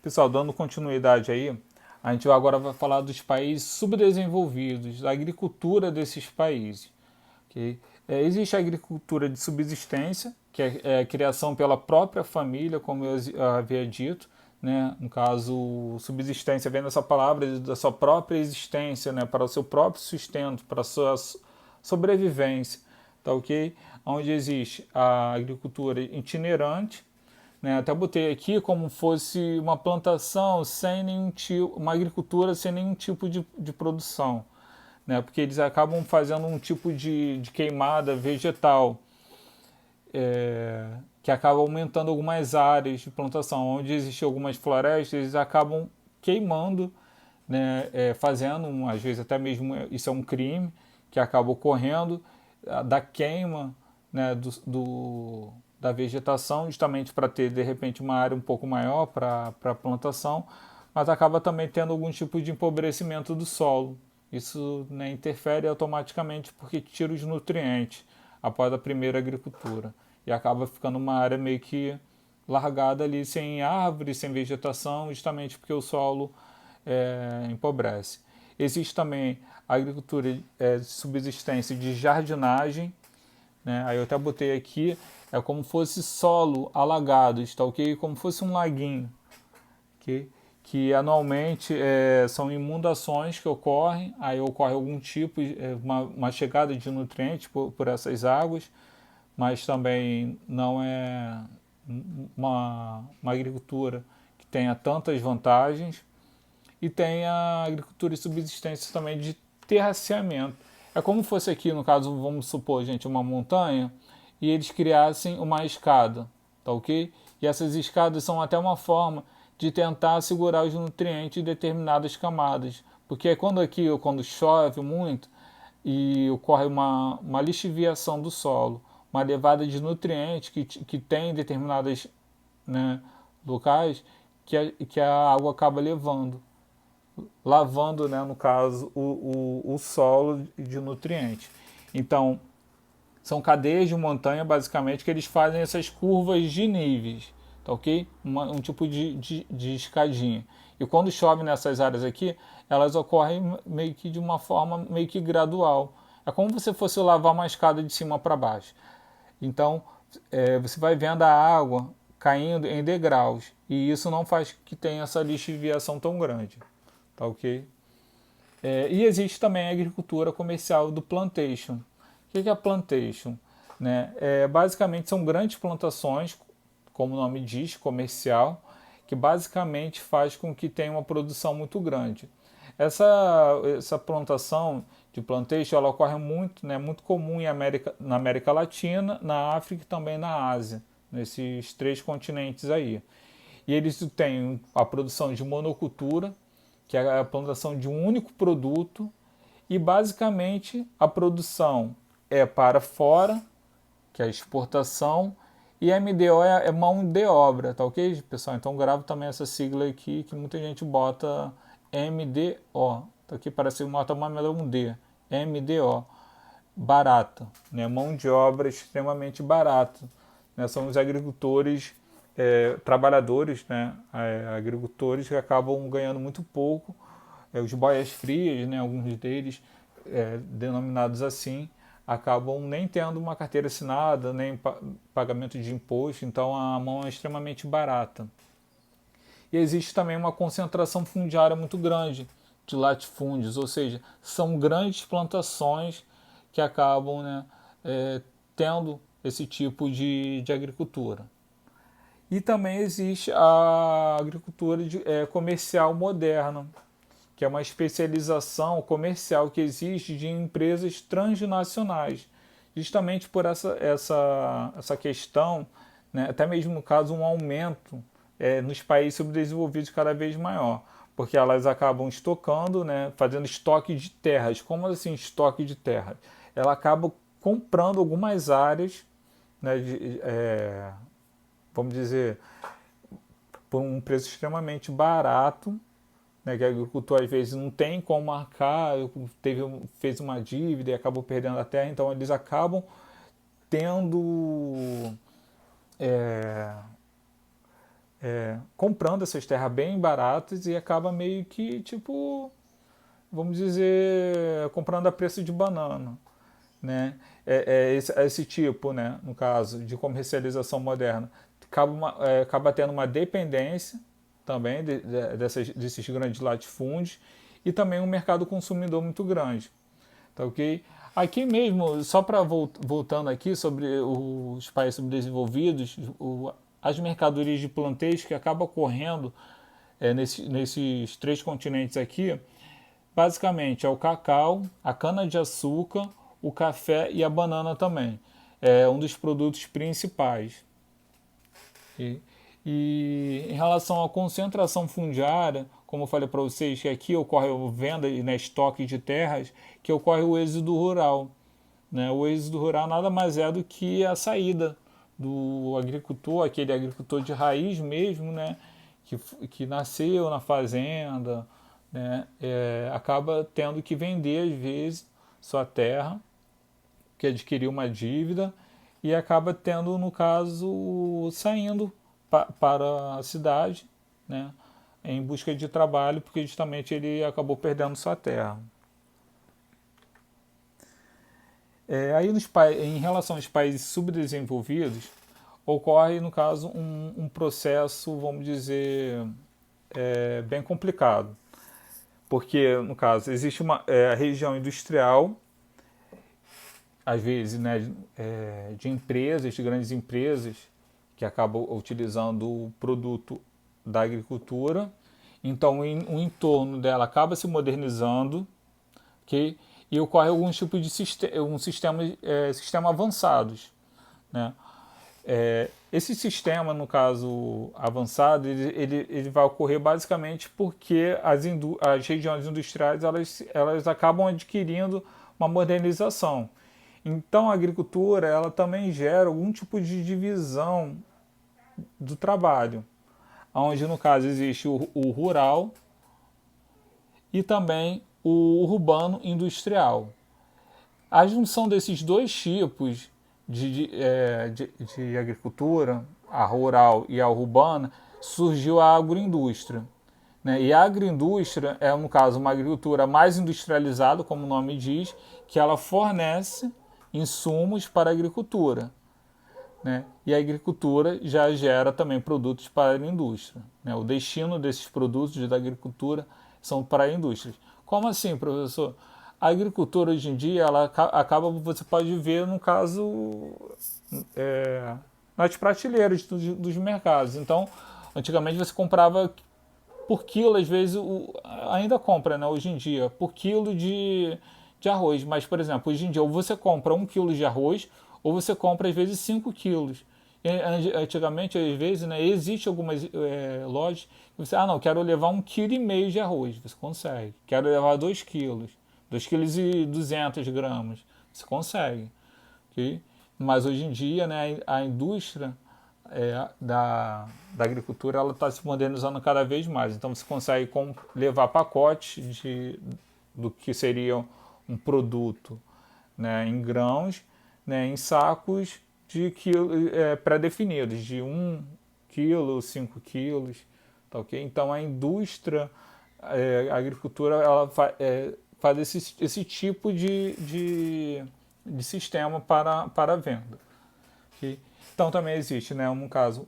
Pessoal, dando continuidade aí, a gente agora vai falar dos países subdesenvolvidos, da agricultura desses países. Okay? Existe a agricultura de subsistência, que é a criação pela própria família, como eu havia dito, né? No caso, subsistência vem dessa palavra da sua própria existência, né? Para o seu próprio sustento, para a sua sobrevivência, tá ok? Onde existe a agricultura itinerante, né? Até botei aqui como fosse uma plantação sem nenhum tipo, uma agricultura sem nenhum tipo de produção, né? Porque eles acabam fazendo um tipo de queimada vegetal, que acaba aumentando algumas áreas de plantação. Onde existem algumas florestas, eles acabam queimando, né? Fazendo, às vezes até mesmo isso é um crime, que acaba ocorrendo da queima, né? Da vegetação, justamente para ter de repente uma área um pouco maior para a plantação, mas acaba também tendo algum tipo de empobrecimento do solo. Isso, né, interfere automaticamente porque tira os nutrientes após a primeira agricultura e acaba ficando uma área meio que largada ali sem árvores, sem vegetação, justamente porque o solo empobrece. Existe também a agricultura de subsistência de jardinagem, né? Aí eu até botei aqui, é como fosse solo alagado, está ok? Como fosse um laguinho, ok? Que anualmente são inundações que ocorrem, aí ocorre algum tipo, uma chegada de nutrientes por essas águas, mas também não é uma agricultura que tenha tantas vantagens. E tem a agricultura de subsistência também de terraceamento. É como fosse aqui, no caso, vamos supor, gente, uma montanha, e eles criassem uma escada, tá ok? E essas escadas são até uma forma de tentar segurar os nutrientes em determinadas camadas. Porque quando chove muito e ocorre uma lixiviação do solo, uma levada de nutrientes que tem em determinadas, né, locais que a água acaba levando, lavando, né, no caso, o solo de nutrientes. Então, são cadeias de montanha, basicamente, que eles fazem essas curvas de níveis, tá ok? Um tipo de escadinha. E quando chove nessas áreas aqui, elas ocorrem meio que de uma forma meio que gradual. É como se fosse lavar uma escada de cima para baixo. Então, você vai vendo a água caindo em degraus. E isso não faz que tenha essa lixiviação tão grande. Tá ok? E existe também a agricultura comercial do plantation. O que é a plantation? Né? Basicamente são grandes plantações, como o nome diz, comercial, que basicamente faz com que tenha uma produção muito grande. Essa plantação de plantation ela ocorre muito, né, muito comum na América Latina, na África e também na Ásia, nesses três continentes aí. E eles têm a produção de monocultura, que é a plantação de um único produto, e basicamente a produção é para fora, que é a exportação, e MDO é mão de obra, tá ok, pessoal? Então gravo também essa sigla aqui, que muita gente bota MDO, tá aqui parece uma mas é um D, MDO, barata, né? Mão de obra extremamente barata, né? São os agricultores, trabalhadores, né? Agricultores que acabam ganhando muito pouco, os boias frias, né? Alguns deles, denominados assim, acabam nem tendo uma carteira assinada, nem pagamento de imposto, então a mão é extremamente barata. E existe também uma concentração fundiária muito grande de latifúndios, ou seja, são grandes plantações que acabam, né, tendo esse tipo de agricultura. E também existe a agricultura comercial moderna, que é uma especialização comercial que existe de empresas transnacionais, justamente por essa questão, né, até mesmo no caso um aumento nos países subdesenvolvidos cada vez maior, porque elas acabam estocando, né, fazendo estoque de terras. Como assim estoque de terras? Ela acaba comprando algumas áreas, né, vamos dizer, por um preço extremamente barato, né, que o agricultor às vezes não tem como marcar, fez uma dívida e acabou perdendo a terra, então eles acabam tendo comprando essas terras bem baratas e acaba meio que, tipo, vamos dizer, comprando a preço de banana, né? Esse tipo, né, no caso, de comercialização moderna. Acaba tendo uma dependência também desses grandes latifúndios e também um mercado consumidor muito grande. Tá ok? Aqui mesmo, só para voltando aqui sobre os países subdesenvolvidos, as mercadorias de plantéis que acabam correndo nesses três continentes aqui, basicamente é o cacau, a cana-de-açúcar, o café e a banana também. É um dos produtos principais. E, e em relação à concentração fundiária, como eu falei para vocês, que aqui ocorre a venda e estoque de terras, que ocorre o êxodo rural. Né? O êxodo rural nada mais é do que a saída do agricultor, aquele agricultor de raiz mesmo, né? que nasceu na fazenda, né? Acaba tendo que vender, às vezes, sua terra, que adquiriu uma dívida, e acaba tendo, no caso, saindo para a cidade, né? Em busca de trabalho, porque justamente ele acabou perdendo sua terra. Aí em relação aos países subdesenvolvidos, ocorre, no caso, um processo, vamos dizer, bem complicado. Porque, no caso, existe a região industrial, às vezes, né, de empresas, de grandes empresas, que acabam utilizando o produto da agricultura. Então, o entorno dela acaba se modernizando, okay? E ocorre alguns tipos de sistema avançados. Né? Esse sistema, no caso avançado, ele vai ocorrer basicamente porque as regiões industriais elas acabam adquirindo uma modernização. Então a agricultura ela também gera algum tipo de divisão do trabalho, onde no caso existe o rural e também o urbano industrial. A junção desses dois tipos de agricultura, a rural e a urbana, surgiu a agroindústria. Né? E a agroindústria é, no caso, uma agricultura mais industrializada, como o nome diz, que ela fornece insumos para a agricultura. Né? E a agricultura já gera também produtos para a indústria. Né? O destino desses produtos da agricultura são para a indústria. Como assim, professor? A agricultura hoje em dia, ela acaba, você pode ver no caso nas prateleiras dos mercados. Então, antigamente você comprava por quilo, às vezes ainda compra, né, hoje em dia, por quilo de arroz. Mas, por exemplo, hoje em dia ou você compra 1 quilo de arroz ou você compra às vezes 5 quilos. Antigamente, às vezes, né, existe algumas lojas que você, não, quero levar 1,5 kg de arroz, você consegue. Quero levar 2 quilos, 2,2 kg, você consegue. Okay? Mas hoje em dia, né, a indústria da agricultura ela está se modernizando cada vez mais. Então você consegue levar pacotes do que seria um produto, né, em grãos, né, em sacos de pré-definidos, de 1 quilo, 5 quilos. Tá, okay? Então a indústria, a agricultura, ela faz esse tipo de sistema para a venda. Okay? Então também existe, né, um caso,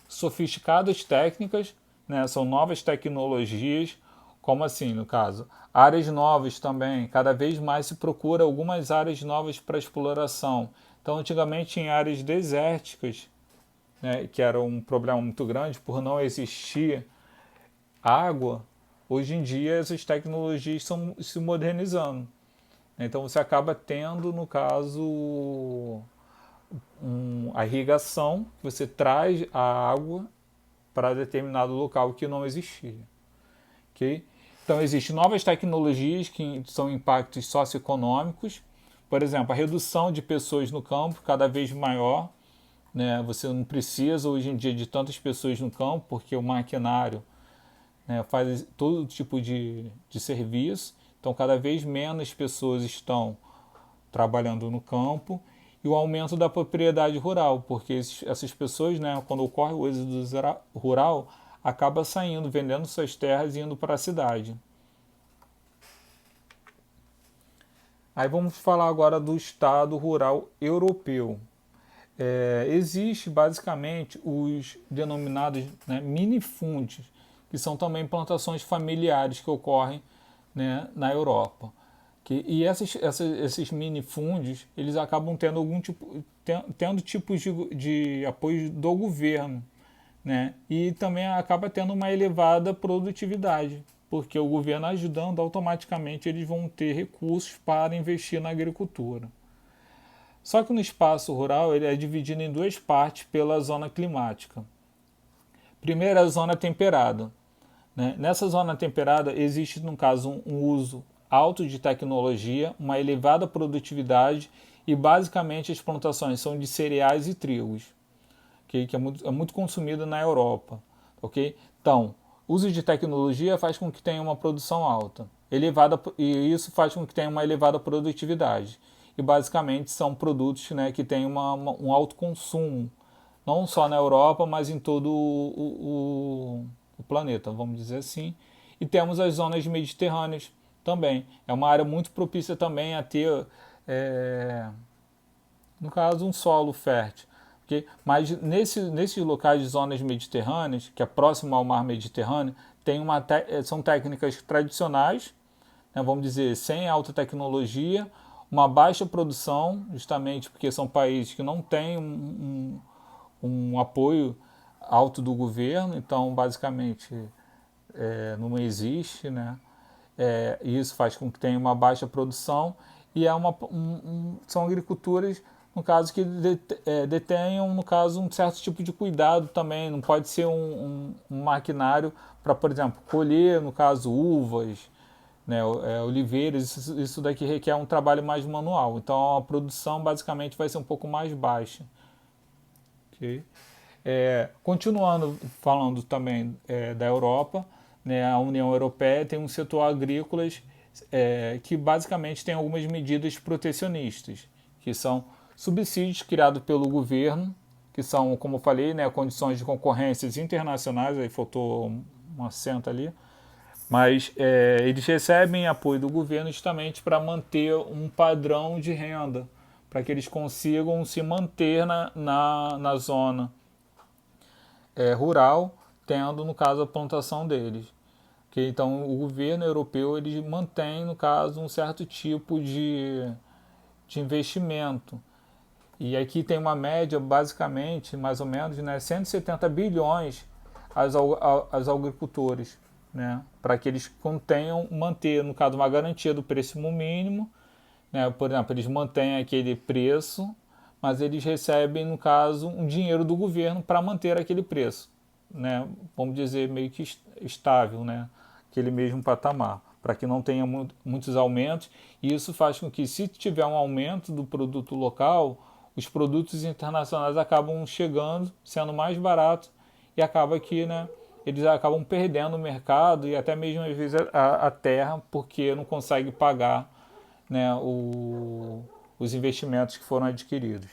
sofisticadas técnicas, né, são novas tecnologias, como assim, no caso, áreas novas também, cada vez mais se procura algumas áreas novas para exploração. Então, antigamente em áreas desérticas, né, que era um problema muito grande por não existir água, hoje em dia essas tecnologias estão se modernizando. Então você acaba tendo, no caso, a irrigação, você traz a água para determinado local que não existia. Okay? Então existem novas tecnologias que são impactos socioeconômicos, por exemplo, a redução de pessoas no campo cada vez maior. Né? Você não precisa hoje em dia de tantas pessoas no campo, porque o maquinário, né, faz todo tipo de serviço, então cada vez menos pessoas estão trabalhando no campo e o aumento da propriedade rural, porque essas pessoas, né, quando ocorre o êxodo rural, acaba saindo, vendendo suas terras e indo para a cidade. Aí vamos falar agora do Estado Rural Europeu. Existe basicamente os denominados, né, minifundos, que são também plantações familiares que ocorrem, né, na Europa. E esses minifundos, eles acabam tendo tendo tipos de apoio do governo, né? E também acaba tendo uma elevada produtividade, porque o governo ajudando, automaticamente eles vão ter recursos para investir na agricultura. Só que no espaço rural ele é dividido em duas partes pela zona climática. Primeiro, a zona temperada. Né? Nessa zona temperada existe, no caso, um uso alto de tecnologia, uma elevada produtividade e basicamente as plantações são de cereais e trigos, okay? Que é muito consumido na Europa. Okay? Então, uso de tecnologia faz com que tenha uma produção alta, e isso faz com que tenha uma elevada produtividade. E basicamente são produtos, né, que têm um alto consumo, não só na Europa, mas em todo o planeta, vamos dizer assim. E temos as zonas mediterrâneas também. É uma área muito propícia também a ter, no caso, um solo fértil. Okay? Mas nesses locais de zonas mediterrâneas, que é próximo ao mar Mediterrâneo, são técnicas tradicionais, né, vamos dizer, sem alta tecnologia, uma baixa produção, justamente porque são países que não têm um apoio alto do governo, então basicamente não existe, né? E isso faz com que tenha uma baixa produção e são agriculturas, no caso, que detenham, no caso, um certo tipo de cuidado também. Não pode ser um maquinário para, por exemplo, colher, no caso, uvas, né, oliveiras. Isso daqui requer um trabalho mais manual. Então a produção basicamente vai ser um pouco mais baixa. Okay? Continuando falando também da Europa, né, a União Europeia tem um setor agrícola que basicamente tem algumas medidas protecionistas, que são subsídios criados pelo governo, que são, como eu falei, né, condições de concorrências internacionais, aí faltou um acento ali, mas eles recebem apoio do governo justamente para manter um padrão de renda, para que eles consigam se manter na zona rural, tendo, no caso, a plantação deles. Okay? Então, o governo europeu ele mantém, no caso, um certo tipo de investimento. E aqui tem uma média, basicamente, mais ou menos, né, 170 bilhões aos agricultores, né, para que eles contenham, manter, no caso, uma garantia do preço mínimo. Né, por exemplo, eles mantêm aquele preço, mas eles recebem, no caso, um dinheiro do governo para manter aquele preço, né, vamos dizer, meio que estável, né, aquele mesmo patamar, para que não tenha muitos aumentos. E isso faz com que, se tiver um aumento do produto local, os produtos internacionais acabam chegando, sendo mais baratos, e acaba que, né, eles acabam perdendo o mercado e até mesmo às vezes a terra, porque não consegue pagar, né, os investimentos que foram adquiridos.